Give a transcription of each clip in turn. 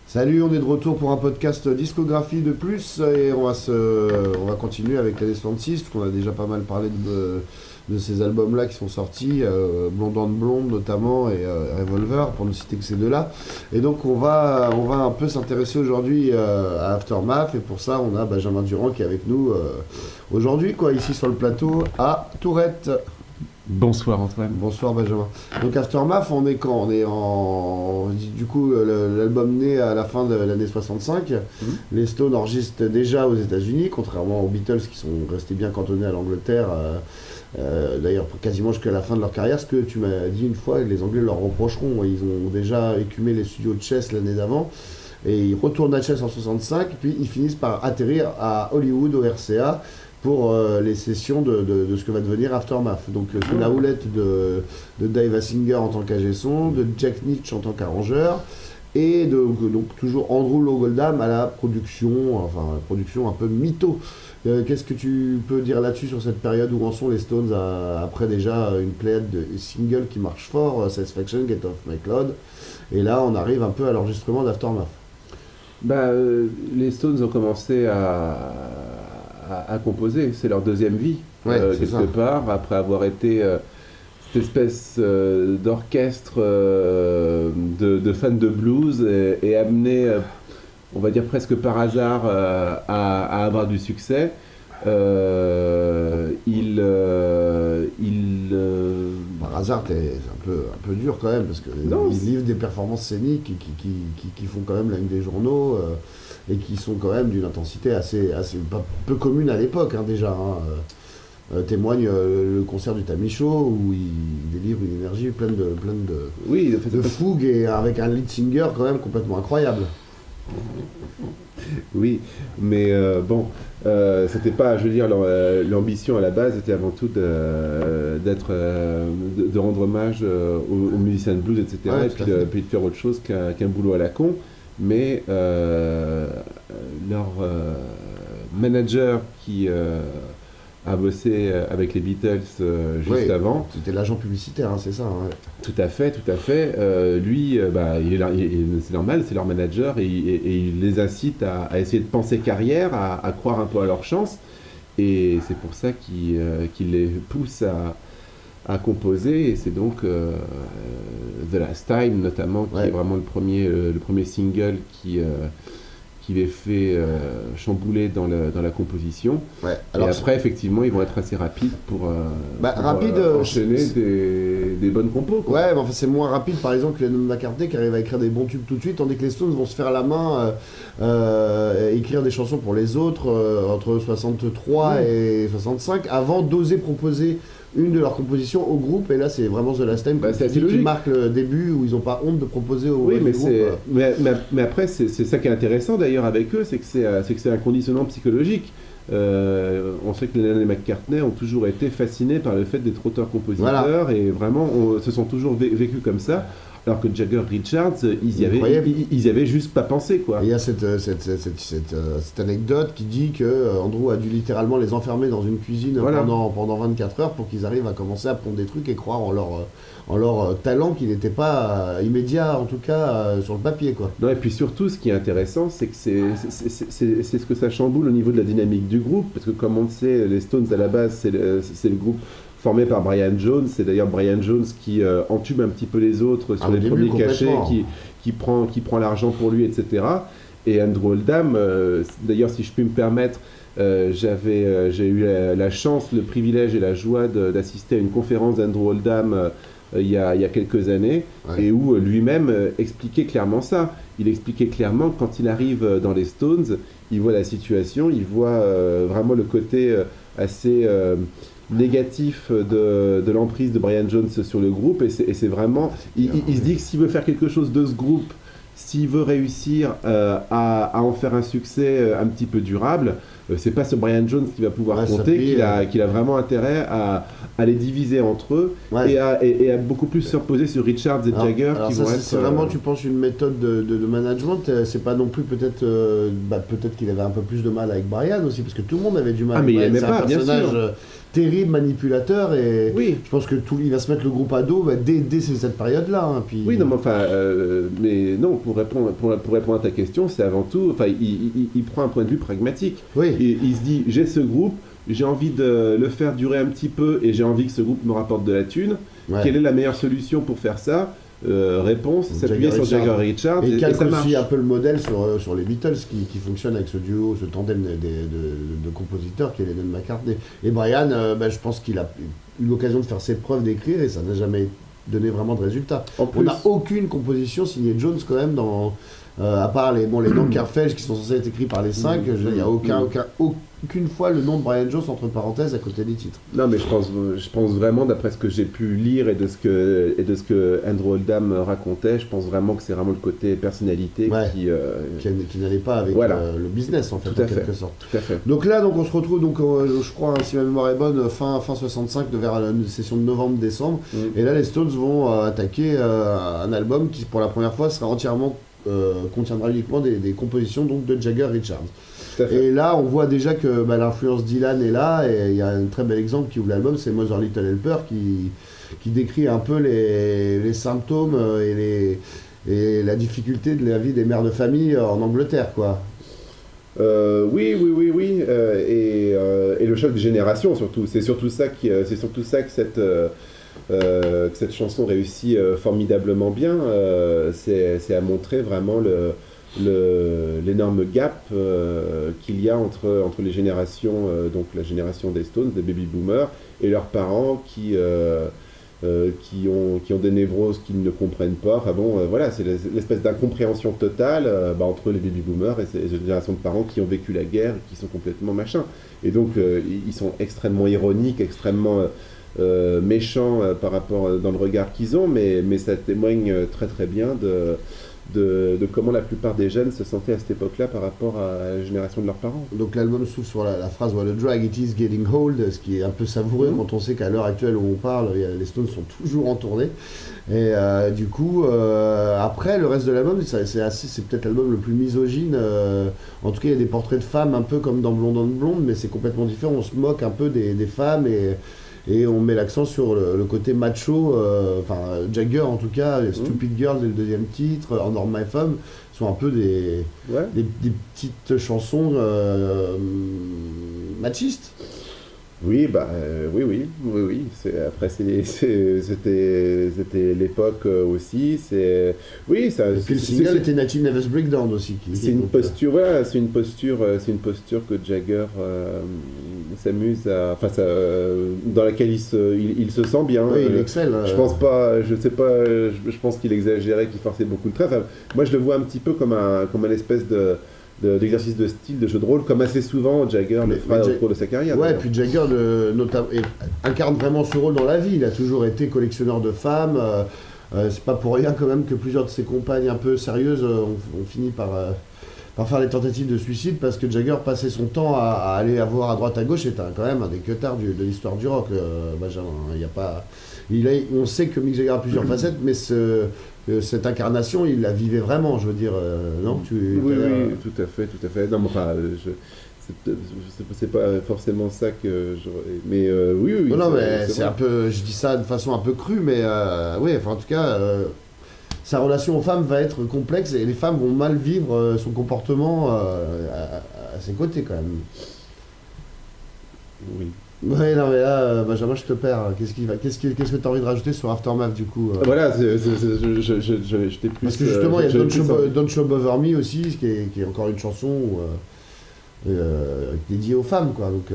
Salut, on est de retour pour un podcast discographie de plus et on va continuer avec l'année 66 parce qu'on a déjà pas mal parlé de ces albums-là qui sont sortis, Blonde on Blonde notamment et Revolver pour ne citer que ces deux-là. Et donc on va un peu s'intéresser aujourd'hui à Aftermath et pour ça on a Benjamin Durand qui est avec nous aujourd'hui ici sur le plateau à Tourette. Bonsoir Antoine. Bonsoir Benjamin. Donc Aftermath, on est quand? On est du coup, l'album né à la fin de l'année 65. Les Stones enregistrent déjà aux États-Unis, contrairement aux Beatles qui sont restés bien cantonnés à l'Angleterre, d'ailleurs quasiment jusqu'à la fin de leur carrière. Ce que tu m'as dit une fois, les Anglais leur reprocheront. Ils ont déjà écumé les studios de Chess l'année d'avant. Et ils retournent à Chess en 65, puis ils finissent par atterrir à Hollywood, au RCA, pour les sessions de ce que va devenir Aftermath. Donc sous la houlette de Dave Hassinger en tant qu'ingé son, de Jack Nitzsche en tant qu'arrangeur, et donc toujours Andrew Lowe Oldham à la production un peu mytho. Qu'est-ce que tu peux dire là-dessus sur cette période où en sont les Stones après déjà une pléiade de singles qui marche fort, Satisfaction, Get Off My Cloud, et là on arrive un peu à l'enregistrement d'Aftermath. Les Stones ont commencé à composer, c'est leur deuxième vie, quelque part, après avoir été cette espèce d'orchestre de fans de blues et amené, on va dire presque par hasard, à avoir du succès. Par hasard, c'est un peu dur quand même, parce qu'ils livrent des performances scéniques qui font quand même la une des journaux, et qui sont quand même d'une intensité assez peu commune à l'époque, déjà. Témoigne le concert du Tammy Show, où il délivre une énergie pleine de fougue, et avec un lead singer quand même complètement incroyable. Oui, mais c'était pas, je veux dire, l'ambition à la base était avant tout de rendre hommage aux musiciens de blues, etc. Ouais, et puis de faire autre chose qu'un boulot à la con. Mais leur manager qui a bossé avec les Beatles juste avant. C'était l'agent publicitaire, c'est ça. Ouais. Tout à fait. Lui, c'est normal, c'est leur manager et il les incite à essayer de penser carrière, à croire un peu à leur chance. Et c'est pour ça qu'il les pousse à composer. Et c'est donc The Last Time, notamment, qui est vraiment le premier single qui les fait chambouler dans la composition. Ouais. Alors, et après, effectivement, ils vont être assez rapides pour enchaîner des bonnes compos, quoi. Ouais, mais enfin, c'est moins rapide, par exemple, que Lennon McCartney qui arrive à écrire des bons tubes tout de suite, tandis que les Stones vont se faire la main, écrire des chansons pour les autres entre 63 et 65, avant d'oser proposer une de leurs compositions au groupe, et là c'est vraiment The Last Time qui marque le début, où ils n'ont pas honte de proposer au groupe. Mais après c'est ça qui est intéressant d'ailleurs avec eux, c'est que c'est un conditionnement psychologique. On sait que Lennon et McCartney ont toujours été fascinés par le fait d'être auteurs-compositeurs, et vraiment se sont toujours vécus comme ça. Alors que Jagger, Richards, ils y avaient juste pas pensé, quoi. Et il y a cette anecdote qui dit que Andrew a dû littéralement les enfermer dans une cuisine pendant 24 heures pour qu'ils arrivent à commencer à prendre des trucs et croire en leur talent qui n'était pas immédiat, en tout cas sur le papier, quoi. Non, et puis surtout, ce qui est intéressant, c'est que c'est ce que ça chamboule au niveau de la dynamique du groupe, parce que comme on le sait, les Stones à la base, c'est le groupe formé par Brian Jones. C'est d'ailleurs Brian Jones qui entube un petit peu les autres sur les premiers cachets, qui prend l'argent pour lui, etc. Et Andrew Oldham, d'ailleurs, si je puis me permettre, j'ai eu la chance, le privilège et la joie d'assister à une conférence d'Andrew Oldham il y a quelques années, et où lui-même expliquait clairement ça. Il expliquait clairement que quand il arrive dans les Stones, il voit la situation, il voit vraiment le côté assez négatif de l'emprise de Brian Jones sur le groupe, et c'est vraiment, il se dit que s'il veut faire quelque chose de ce groupe, s'il veut réussir à en faire un succès un petit peu durable, c'est pas sur Brian Jones qui va pouvoir compter, qu'il a vraiment intérêt à les diviser entre eux, et à beaucoup plus se reposer sur Richards et Jagger. C'est vraiment, tu penses, une méthode de management. C'est pas non plus peut-être qu'il avait un peu plus de mal avec Brian aussi, parce que tout le monde avait du mal avec Brian. C'est un personnage terrible manipulateur et Oui. je pense que il va se mettre le groupe à dos dès cette période-là. Hein, puis... Oui, non, mais enfin, mais non, pour répondre à ta question, c'est avant tout, enfin, il prend un point de vue pragmatique. Oui. Il se dit, j'ai ce groupe, j'ai envie de le faire durer un petit peu et j'ai envie que ce groupe me rapporte de la thune. Ouais. Quelle est la meilleure solution pour faire ça? Réponse, s'appuyer sur Jagger Richards et ça marche. aussi un peu le modèle sur les Beatles qui fonctionne avec ce duo, ce tandem de compositeurs qui est Lennon McCartney. Et Brian, je pense qu'il a eu l'occasion de faire ses preuves d'écrire et ça n'a jamais donné vraiment de résultats. On n'a aucune composition signée Jones quand même à part les noms de Carfeld qui sont censés être écrits par les 5, il n'y a aucune fois le nom de Brian Jones entre parenthèses à côté des titres. Non, mais je pense vraiment, d'après ce que j'ai pu lire et de ce que Andrew Oldham racontait, je pense vraiment que c'est vraiment le côté personnalité qui n'allait pas avec le business en fait, quelque sorte. Tout à fait. Donc là, on se retrouve, je crois, si ma mémoire est bonne, fin 65, vers une session de novembre-décembre, et là les Stones vont attaquer un album qui, pour la première fois, sera entièrement contiendra uniquement des compositions donc, de Jagger Richards. Et là, on voit déjà que l'influence Dylan est là, et il y a un très bel exemple qui ouvre l'album, c'est Mother Little Helper, qui décrit un peu les symptômes et la difficulté de la vie des mères de famille en Angleterre, quoi. Oui. Et le choc des générations, surtout. C'est surtout ça que cette chanson réussit formidablement bien. C'est à montrer vraiment l'énorme gap qu'il y a entre les générations, donc la génération des Stones, des baby boomers, et leurs parents qui ont des névroses qu'ils ne comprennent pas. Enfin bon, voilà, c'est l'espèce d'incompréhension totale entre les baby boomers et ces générations de parents qui ont vécu la guerre, qui sont complètement machins. Et donc, ils sont extrêmement ironiques, extrêmement méchants par rapport dans le regard qu'ils ont, mais ça témoigne très très bien de comment la plupart des jeunes se sentaient à cette époque-là par rapport à la génération de leurs parents. Donc l'album s'ouvre sur la phrase What a drag it is getting old, ce qui est un peu savoureux quand on sait qu'à l'heure actuelle où on parle, les Stones sont toujours en tournée. Et du coup, après, le reste de l'album, c'est peut-être l'album le plus misogyne. En tout cas, il y a des portraits de femmes un peu comme dans Blonde on Blonde, mais c'est complètement différent. On se moque un peu des femmes et on met l'accent sur le côté macho, Jagger en tout cas, Stupid Girl, le deuxième titre, Under My Thumb, sont un peu des petites chansons machistes. Oui, oui. Après, c'était l'époque aussi. Oui, ça. Et puis le single était Nineteen Nervous Breakdown aussi. C'est une posture que Jagger s'amuse dans laquelle il se sent bien. Oui, il excelle. Je pense qu'il exagérait, qu'il forçait beaucoup le trait. Enfin, moi, je le vois un petit peu comme un espèce d'exercice de style, de jeu de rôle, comme assez souvent Jagger le fera au cours de sa carrière. Ouais, puis Jagger incarne vraiment ce rôle dans la vie. Il a toujours été collectionneur de femmes. C'est pas pour rien quand même que plusieurs de ses compagnes un peu sérieuses ont fini par faire des tentatives de suicide parce que Jagger passait son temps à aller voir à droite à gauche. C'était quand même un des queutards de l'histoire du rock, Benjamin. Il y a pas... on sait que Mick Jagger a plusieurs facettes, mais cette incarnation, il la vivait vraiment, je veux dire, non Oui, tout à fait. Non, mais enfin, c'est pas forcément ça que mais oui. Non, mais c'est un peu, je dis ça de façon un peu crue, mais oui, en tout cas, sa relation aux femmes va être complexe et les femmes vont mal vivre son comportement à ses côtés quand même. Oui. Ouais, non, mais là, Benjamin, je te perds. Qu'est-ce que tu as envie de rajouter sur Aftermath du coup Voilà, j'étais plus. Parce que justement, il y a Don't Show Bother Me aussi, qui est encore une chanson dédiée aux femmes, quoi. Donc,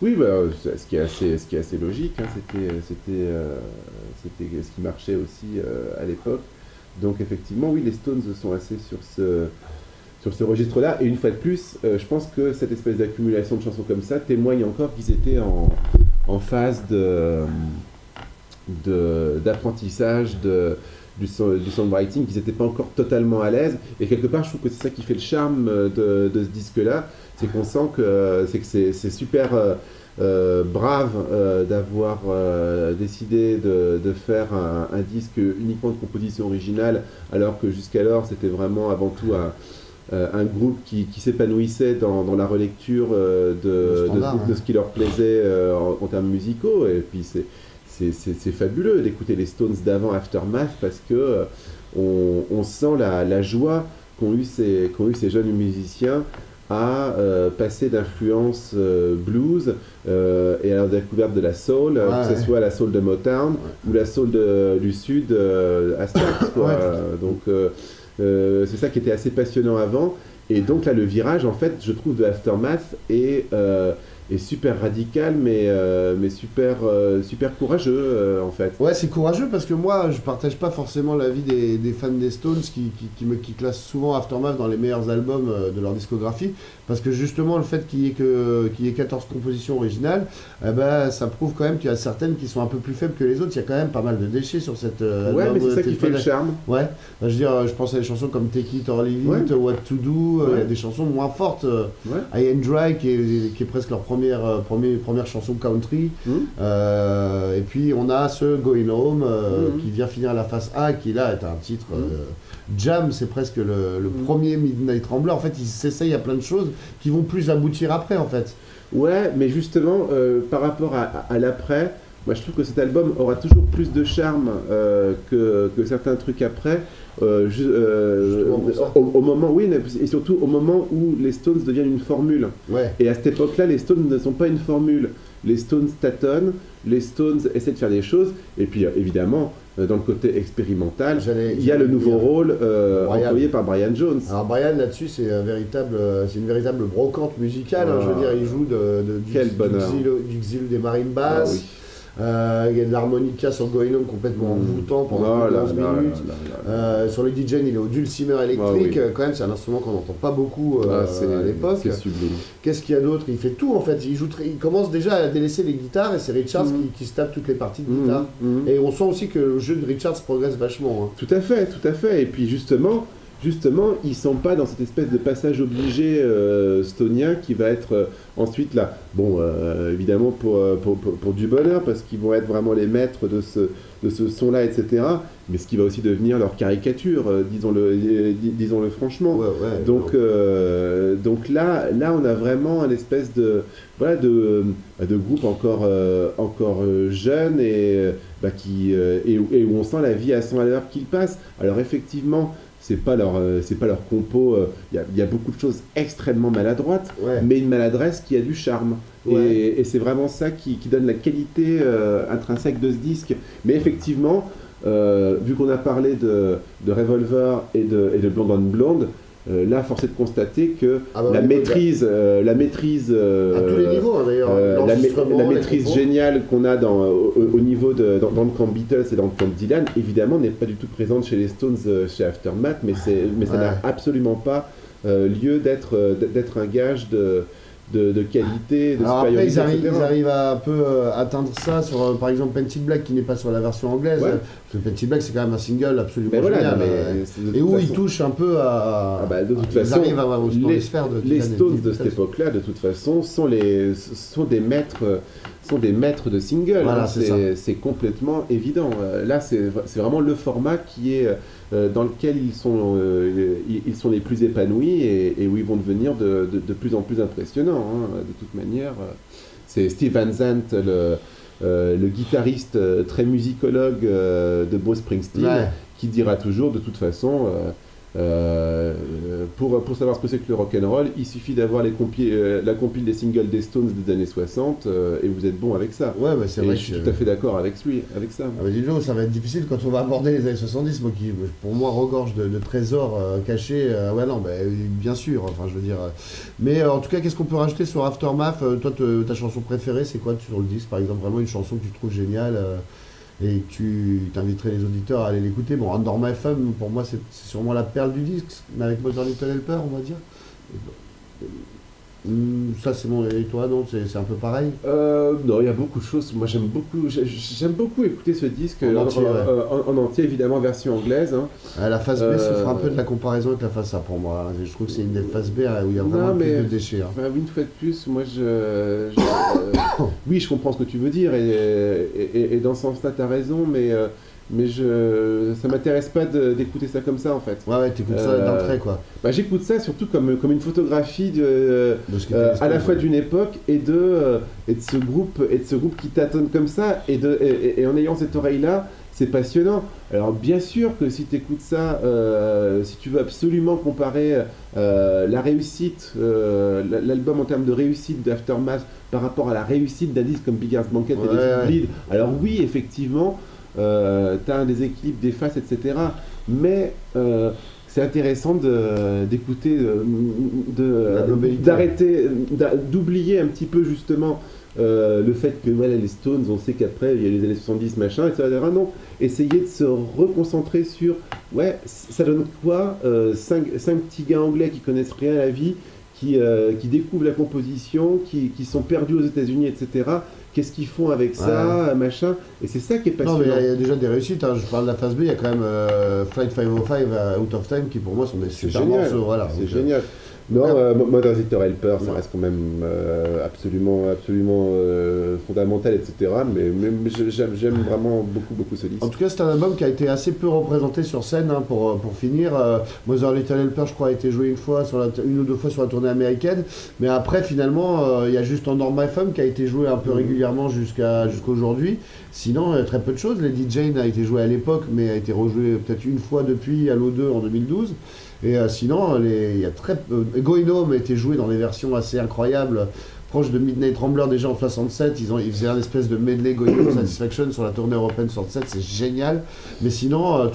oui, ce qui est assez logique, hein, c'était ce qui marchait aussi à l'époque. Donc effectivement, oui, les Stones sont assez sur ce registre-là, et une fois de plus, je pense que cette espèce d'accumulation de chansons comme ça témoigne encore qu'ils étaient en phase d'apprentissage du songwriting, qu'ils n'étaient pas encore totalement à l'aise, et quelque part, je trouve que c'est ça qui fait le charme de ce disque-là, c'est qu'on sent que c'est super brave d'avoir décidé de faire un disque uniquement de composition originale, alors que jusqu'alors, c'était vraiment avant tout un groupe qui s'épanouissait dans la relecture de ce qui leur plaisait en termes musicaux. Et puis c'est fabuleux d'écouter les Stones d'avant Aftermath parce que on sent la joie qu'ont eu ces jeunes musiciens à passer d'influence blues et à la découverte de la soul, que ce soit la soul de Motown ou la soul du Sud à Stax, quoi. Donc c'est ça qui était assez passionnant avant. Et donc là, le virage, en fait, je trouve de Aftermath est super radical, mais super courageux, en fait. Ouais, c'est courageux parce que moi, je partage pas forcément l'avis des fans des Stones qui classent souvent Aftermath dans les meilleurs albums de leur discographie, parce que justement, le fait qu'il y ait 14 compositions originales, ça prouve quand même qu'il y a certaines qui sont un peu plus faibles que les autres. Il y a quand même pas mal de déchets sur cette album. Ouais, mais c'est ça qui fait le charme. Ouais, je veux dire, je pense à des chansons comme Take It or Leave It, What to Do, il y a des chansons moins fortes, High and Dry qui est presque leur première chanson country, et puis on a ce Going Home qui vient finir la face A, qui là est un titre jam, c'est presque le premier Midnight Rambler. En fait, ils s'essayent à plein de choses qui vont plus aboutir après, en fait. Ouais, mais justement, par rapport à l'après, moi je trouve que cet album aura toujours plus de charme que certains trucs après. Au moment, oui, et surtout au moment où les Stones deviennent une formule. Ouais. Et à cette époque-là, les Stones ne sont pas une formule. Les Stones tâtonnent, les Stones essaient de faire des choses, et puis évidemment, dans le côté expérimental, il y a le nouveau rôle employé par Brian Jones. Alors Brian, là-dessus, c'est une véritable brocante musicale. Je veux dire, il joue du xylo des marimbas. Oui. Il y a de l'harmonica sur Going Home complètement envoûtant pendant 11 minutes. Sur le DJ, il est au dulcimer électrique. Quand même, c'est un instrument qu'on n'entend pas beaucoup à l'époque. C'est sublime. Qu'est-ce qu'il y a d'autre? Il fait tout en fait. Il commence déjà à délaisser les guitares et c'est Richards qui se tape toutes les parties de guitare. Et on sent aussi que le jeu de Richards progresse vachement. Tout à fait. Et puis justement, ils ne sont pas dans cette espèce de passage obligé stonien qui va être ensuite là. Bon, évidemment pour du bonheur, parce qu'ils vont être vraiment les maîtres de ce son-là, etc. Mais ce qui va aussi devenir leur caricature, disons-le franchement. Donc là, on a vraiment une espèce de groupe encore jeune et où on sent la vie à 100 à l'heure qu'il passe. Alors effectivement, c'est pas leur compo. Il y a beaucoup de choses extrêmement maladroites, mais une maladresse qui a du charme. Et c'est vraiment ça qui donne la qualité intrinsèque de ce disque. Mais effectivement, vu qu'on a parlé de Revolver et de Blonde on Blonde, là, force est de constater que la maîtrise à tous les niveaux, d'ailleurs, la maîtrise géniale qu'on a au niveau dans le camp Beatles et dans le camp Dylan, évidemment, n'est pas du tout présente chez les Stones, chez Aftermath, mais ça n'a absolument pas lieu d'être un gage de qualité, de alors supériorité. Après, ils arrivent à un peu atteindre ça sur, par exemple, Painted Black, qui n'est pas sur la version anglaise. Parce que Painted Black, c'est quand même un single absolument génial. Et où ils touchent un peu à... de toute façon, arrivent à les sphères de les Stones de cette époque-là, de toute façon, sont des maîtres de single. Voilà, c'est complètement évident. Là, c'est vraiment le format qui est dans lequel ils sont les plus épanouis et où ils vont devenir de plus en plus impressionnants. De toute manière, c'est Steve Van Zandt, le guitariste très musicologue de Bruce Springsteen, qui dira toujours, de toute façon, pour savoir ce que c'est que le rock'n'roll, il suffit d'avoir la compile des singles des Stones des années 60 et vous êtes bon avec ça. Ouais, c'est vrai. Je suis tout à fait d'accord avec ça. Dis-le, ça va être difficile quand on va aborder les années 70, qui pour moi regorge de trésors cachés. Bien sûr, enfin je veux dire. Mais en tout cas, qu'est-ce qu'on peut rajouter sur Aftermath? Toi, ta chanson préférée, c'est quoi sur le disque, par exemple? Vraiment une chanson que tu trouves géniale et que tu t'inviterais les auditeurs à aller l'écouter. Bon, Under My Thumb, pour moi, c'est sûrement la perle du disque, mais avec Mother Little Helper, on va dire. Ça, c'est bon. Et toi, non, c'est un peu pareil? Non, il y a beaucoup de choses. Moi, j'aime beaucoup écouter ce disque en entier, évidemment, version anglaise. La phase B se fera un peu de la comparaison avec la phase A pour moi. Je trouve que c'est une des phases B où il y a vraiment plus de déchets. Une fois de plus, moi, oui, je comprends ce que tu veux dire et dans ce sens-là, tu as raison, mais mais ça m'intéresse pas d'écouter ça comme ça en fait. Ouais, t'écoutes ça d'entrée quoi. Bah, j'écoute ça surtout comme une photographie à la fois d'une époque et de ce groupe qui tâtonne comme ça et en ayant cette oreille-là, c'est passionnant. Alors bien sûr que si tu écoutes ça, si tu veux absolument comparer la réussite, l'album en termes de réussite d'Aftermath par rapport à la réussite d'un disque comme Big Heart Banquet et de Bleed, alors oui, effectivement, tu as un déséquilibre des faces, etc. Mais c'est intéressant d'écouter, d'arrêter, d'oublier un petit peu justement le fait que voilà, les Stones, on sait qu'après il y a les années 70, machin, etc. Non, essayer de se reconcentrer sur, ouais, ça donne quoi, cinq petits gars anglais qui connaissent rien à la vie, qui découvrent la composition, qui sont perdus aux États-Unis, etc. Qu'est-ce qu'ils font avec ça, machin, et c'est ça qui est passionnant. Non, mais il y a déjà des réussites, hein. Je parle de la phase B, il y a quand même Flight 505 Out of Time qui pour moi sont des super morceaux. Voilà, c'est génial. Non, Modern Victor Helper, ça reste quand même absolument fondamental, etc. Mais j'aime vraiment beaucoup ce disque. En tout cas, c'est un album qui a été assez peu représenté sur scène, hein, pour finir. Mother Little Helper, je crois, a été joué une ou deux fois sur la tournée américaine. Mais après, finalement, il y a juste Under My Thumb qui a été joué un peu régulièrement jusqu'à aujourd'hui. Sinon, très peu de choses. Lady Jane a été jouée à l'époque, mais a été rejouée peut-être une fois depuis Halo 2 en 2012. Et sinon, il y a très peu. Going Home a été joué dans des versions assez incroyables, proches de Midnight Rambler déjà en 67. Ils faisaient un espèce de medley Going Home Satisfaction sur la tournée européenne 67, c'est génial. Mais sinon,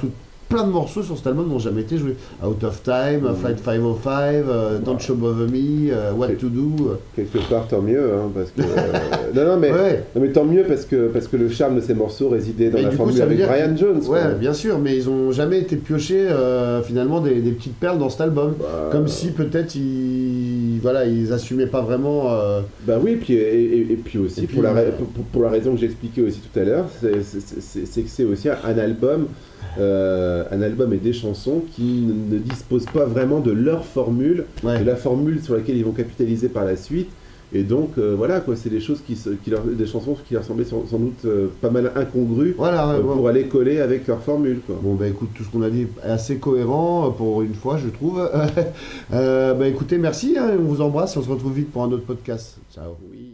plein de morceaux sur cet album n'ont jamais été joués. Out of Time, Flight 505, Don't Show Bother Me, What to Do. Quelque part, tant mieux, hein, parce que... non, mais tant mieux parce que le charme de ces morceaux résidait dans la formule avec Brian Jones. Ouais, bien sûr, mais ils n'ont jamais été piochés, finalement, des petites perles dans cet album. Comme si, peut-être, ils assumaient pas vraiment... Bah oui, et puis aussi, pour la raison que j'expliquais aussi tout à l'heure, c'est que c'est aussi un album et des chansons qui ne disposent pas vraiment de leur formule, de la formule sur laquelle ils vont capitaliser par la suite. Et donc voilà quoi, c'est des choses des chansons qui leur semblaient sans doute pas mal incongrues pour aller coller avec leur formule quoi. Bon bah écoute, tout ce qu'on a dit est assez cohérent pour une fois je trouve. Bah écoutez, merci, hein, on vous embrasse et on se retrouve vite pour un autre podcast. Ciao. Oui.